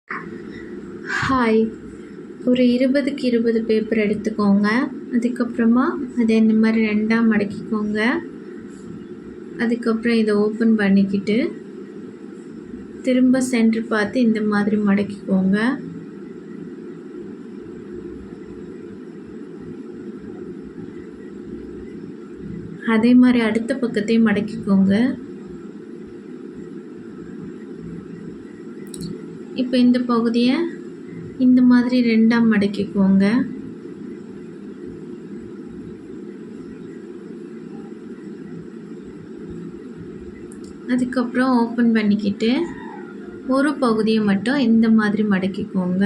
Hi. ஒரு 20க்கு 20 paper எடுத்துக்கோங்க. அதுக்கப்புறமா அதை இந்த மாதிரி 2ஆக மடக்கிக்கோங்க. அதுக்கப்புறம் இதை ஓப்பன் பண்ணிக்கிட்டு திரும்ப சென்டர் பார்த்து இந்த மாதிரி மடக்கிக்கோங்க. அதே மாதிரி அடுத்த பக்கத்தையும் மடக்கிக்கோங்க. இப்போ இந்த பகுதியை இந்த மாதிரி 2ஆக மடக்கிக்கோங்க. அதுக்கப்புறம் ஓப்பன் பண்ணிக்கிட்டு ஒரு பகுதியை மட்டும் இந்த மாதிரி மடக்கிக்கோங்க.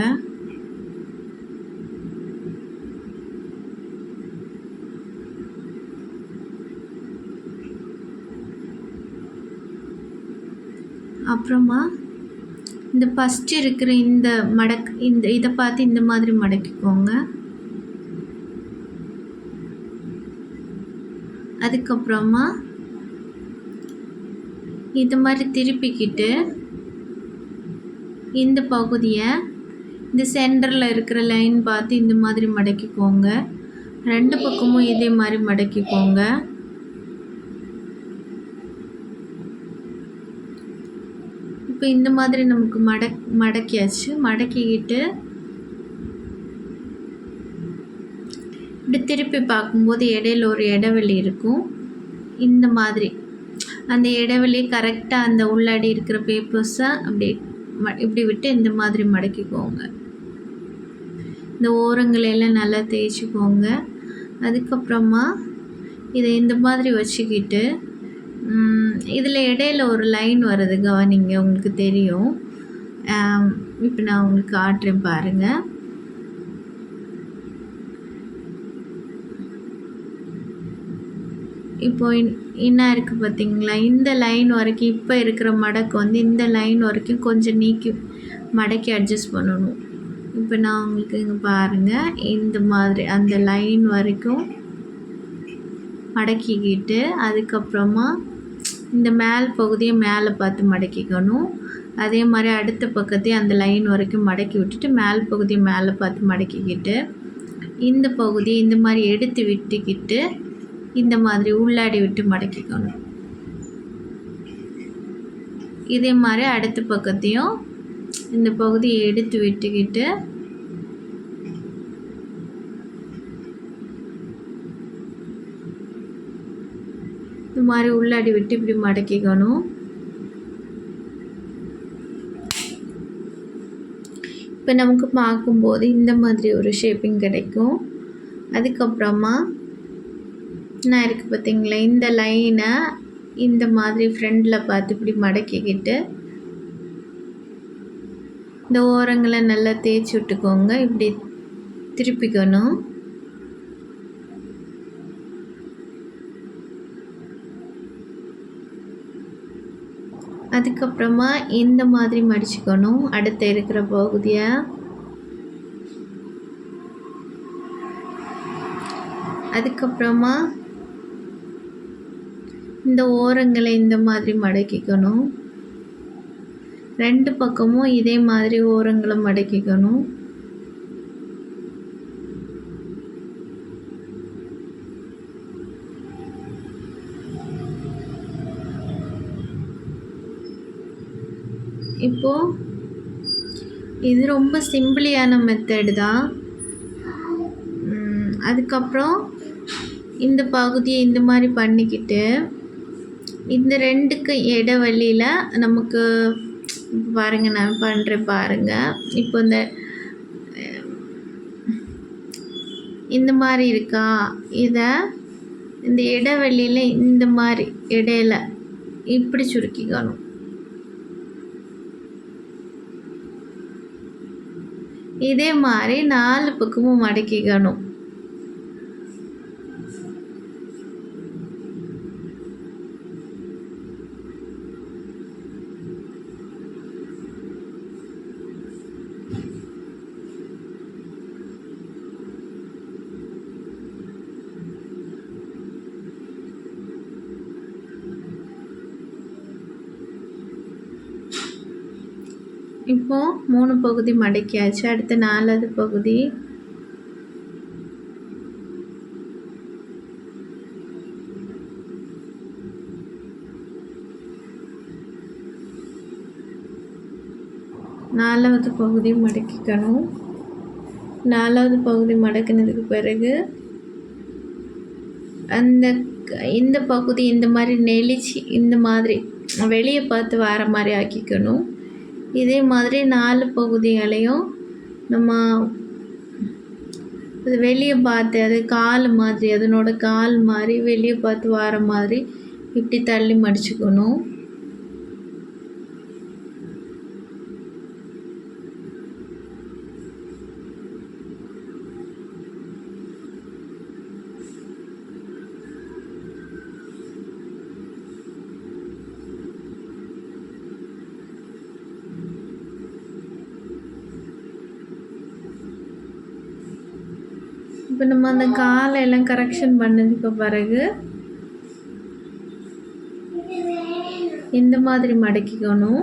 அப்புறமா இந்த ஃபஸ்ட்டு இருக்கிற இந்த இதை பார்த்து இந்த மாதிரி மடக்கிக்கோங்க. அதுக்கப்புறமா இது மாதிரி திருப்பிக்கிட்டு இந்த பகுதியை இந்த சென்டரில் இருக்கிற லைன் பார்த்து இந்த மாதிரி மடக்கிக்கோங்க. 2 பக்கமும் இதே மாதிரி மடக்கிக்கோங்க. இப்போ இந்த மாதிரி நமக்கு மடக்கியாச்சு. மடக்கிக்கிட்டு இப்படி திருப்பி பார்க்கும்போது இடையில ஒரு இடைவெளி இருக்கும். இந்த மாதிரி அந்த இடைவெளி கரெக்டாக அந்த உள்ளாடி இருக்கிற பேப்பர்ஸை இப்படி விட்டு இந்த மாதிரி மடக்கிக்கோங்க. இந்த ஓரங்களையெல்லாம் நல்லா தேய்ச்சிக்கோங்க. அதுக்கப்புறமா இதை இந்த மாதிரி வச்சுக்கிட்டு இதில் இடையில ஒரு லைன் வருது, கவனிங்க, உங்களுக்கு தெரியும். இப்போ நான் உங்களுக்கு காட்டுறேன் பாருங்கள். இப்போ என்ன இருக்குது பார்த்தீங்களா? இந்த லைன் வரைக்கும் இப்போ இருக்கிற மடக்கு இந்த லைன் வரைக்கும் கொஞ்சம் மடக்கி அட்ஜஸ்ட் பண்ணணும். இப்போ நான் உங்களுக்கு இங்கே பாருங்கள், இந்த மாதிரி அந்த லைன் வரைக்கும் மடக்கிக்கிட்டு அதுக்கப்புறமா இந்த மேல் பகுதியை மேலே பார்த்து மடக்கிக்கணும். அதே மாதிரி அடுத்த பக்கத்தையும் அந்த லைன் வரைக்கும் மடக்கி விட்டுட்டு மேல் பகுதியை மேலே பார்த்து மடக்கிக்கிட்டு இந்த பகுதியை இந்த மாதிரி எடுத்து விட்டுக்கிட்டு இந்த மாதிரி உள்ளாடி விட்டு மடக்கிக்கணும். இதே மாதிரி அடுத்த பக்கத்தையும் இந்த பகுதியை எடுத்து விட்டுக்கிட்டு இந்த மாதிரி உள்ளாடி விட்டு இப்படி மடக்கிக்கணும். இப்போ நமக்கு பார்க்கும்போது இந்த மாதிரி ஒரு ஷேப்பிங் கிடைக்கும். அதுக்கப்புறமா நான் இருக்குது பார்த்தீங்களா, இந்த லைனை இந்த மாதிரி ஃப்ரண்டில் பார்த்து இப்படி மடக்கிக்கிட்டு இந்த ஓரங்களை நல்லா தேய்ச்சி விட்டுக்கோங்க. இப்படி திருப்பிக்கணும். அதுக்கப்புறமா இந்த மாதிரி மடிச்சுக்கணும் அடுத்து இருக்கிற பகுதியை. அதுக்கப்புறமா இந்த ஓரங்களை இந்த மாதிரி மடக்கிக்கணும். 2 பக்கமும் இதே மாதிரி ஓரங்களை மடக்கிக்கணும். இப்போது இது ரொம்ப சிம்பிளியான மெத்தடு தான். அதுக்கப்புறம் இந்த பகுதியை இந்த மாதிரி பண்ணிக்கிட்டு இந்த 2க்கு இடைவெளியில் நமக்கு பாருங்கள், நான் பண்ணுறேன் பாருங்கள். இப்போ இந்த மாதிரி இருக்கா, இதை இந்த இடைவெளியில் இந்த மாதிரி இடையில இப்படி சுருக்கிக்கணும். இதே மாதிரி 4 பக்கமும் மடக்கிக்கணும். இப்போது 3 பகுதி மடக்கியாச்சு. அடுத்து 4வது பகுதி. நாலாவது பகுதி மடக்கிக்கணும். 4வது பகுதி மடக்கினதுக்கு பிறகு இந்த பகுதி இந்த மாதிரி நெளிச்சு இந்த மாதிரி வெளியே பார்த்து வர மாதிரி ஆக்கிக்கணும். இதே மாதிரி 4 பகுதிகளையும் நம்ம அது வெளியே பார்த்து அது கால் மாதிரி அதனோட கால் மாதிரி வெளியே பார்த்து வர மாதிரி இப்படி தள்ளி மடிச்சுக்கணும். இப்போ நம்ம அந்த காலை எல்லாம் கரெக்ஷன் பண்ணதுக்கு பிறகு இந்த மாதிரி மடக்கிக்கணும்.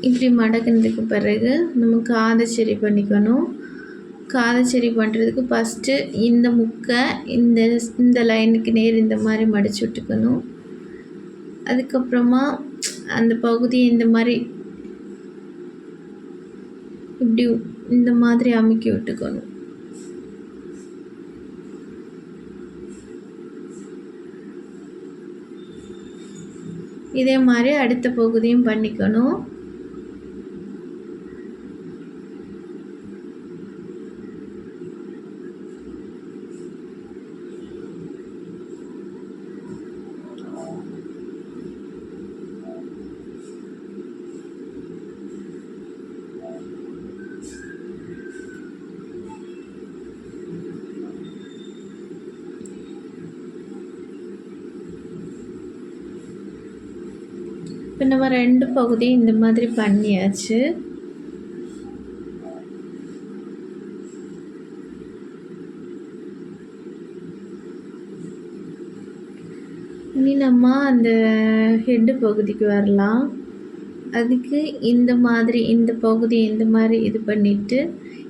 இப்படி மடக்கினதுக்கு பிறகு நம்ம காதை சரி பண்ணிக்கணும். காதை சரி பண்ணுறதுக்கு ஃபஸ்ட்டு இந்த முக்கை இந்த லைனுக்கு நேர் இந்த மாதிரி மடித்து விட்டுக்கணும். அதுக்கப்புறமா அந்த பகுதி இந்த மாதிரி இப்படி இந்த மாதிரி அமுக்கி விட்டுக்கணும். இதே மாதிரி அடுத்த பகுதியும் பண்ணிக்கணும். இப்போ நம்ம 2 பகுதியும் இந்த மாதிரி பண்ணியாச்சு. இனி நம்ம அந்த ஹெட்டு பகுதிக்கு வரலாம். அதுக்கு இந்த மாதிரி இந்த பகுதி இந்த மாதிரி இது பண்ணிவிட்டு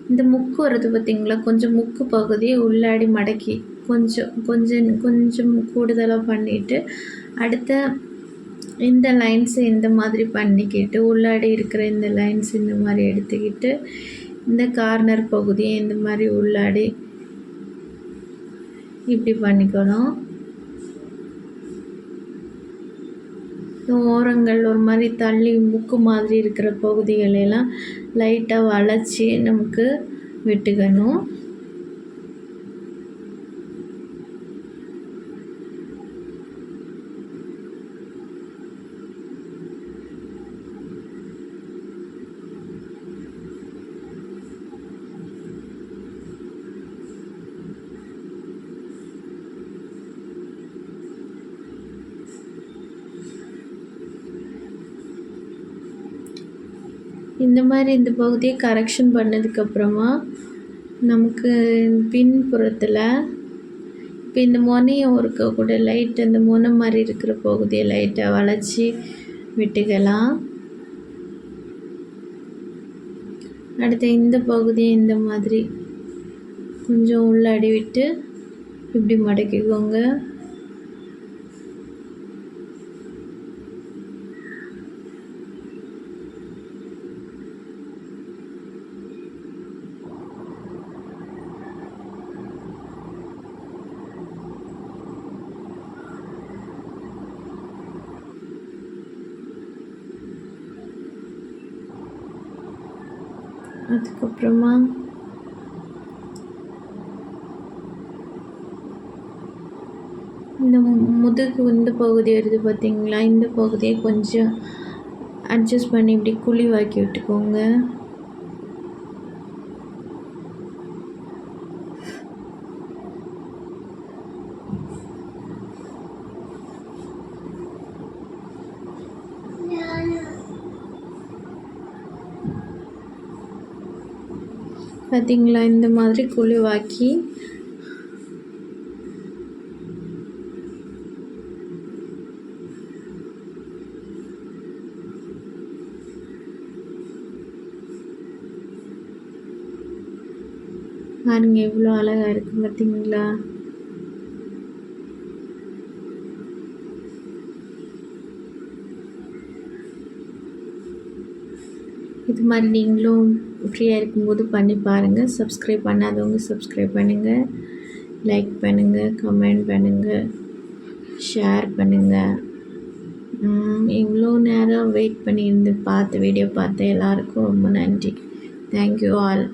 இந்த முக்கு வருது பார்த்திங்களா, கொஞ்சம் முக்கு பகுதியை உள்ளாடி மடக்கி கொஞ்சம் கூடுதலாக பண்ணிவிட்டு அடுத்த இந்த லைன்ஸை இந்த மாதிரி பண்ணிக்கிட்டு உள்ளாடி இருக்கிற இந்த லைன்ஸ் இந்த மாதிரி எடுத்துக்கிட்டு இந்த கார்னர் பகுதியை இந்த மாதிரி உள்ளாடி இப்படி பண்ணிக்கணும். ஓரங்கள் ஒரு மாதிரி தள்ளி முக்கு மாதிரி இருக்கிற பகுதிகளெல்லாம் லைட்டாக வளைச்சி நமக்கு விட்டுக்கணும். இந்த மாதிரி இந்த பகுதியை கரெக்ஷன் பண்ணதுக்கப்புறமா நமக்கு பின்புறத்தில் இப்போ இந்த முனையை இருக்கக்கூட லைட் அந்த முனை மாதிரி இருக்கிற பகுதியை லைட்டாக வளைச்சி விட்டுக்கலாம். அடுத்து இந்த பகுதியை இந்த மாதிரி கொஞ்சம் உள்ளாடி விட்டு இப்படி மடக்கிக்கோங்க. அதுக்கப்புறமா இந்த முதுகு இந்த பகுதி வருது பார்த்திங்களா, இந்த பகுதியை கொஞ்சம் அட்ஜஸ்ட் பண்ணி இப்படி குழிவாக்கி விட்டுக்கோங்க. பார்த்திங்களா, இந்த மாதிரி குழிவாக்கி பாருங்கள் எவ்வளோ அழகாக இருக்குது பார்த்தீங்களா? இது மாதிரி நீங்களும் ஃப்ரீயாக இருக்கும்போது பண்ணி பாருங்கள். சப்ஸ்கிரைப் பண்ணாதவங்க சப்ஸ்கிரைப் பண்ணுங்கள், லைக் பண்ணுங்கள், கமெண்ட் பண்ணுங்கள், ஷேர் பண்ணுங்கள். இவ்வளோ நேரம் வெயிட் பண்ணியிருந்து வீடியோ பார்த்த எல்லாருக்கும் ரொம்ப நன்றி. Thank you all.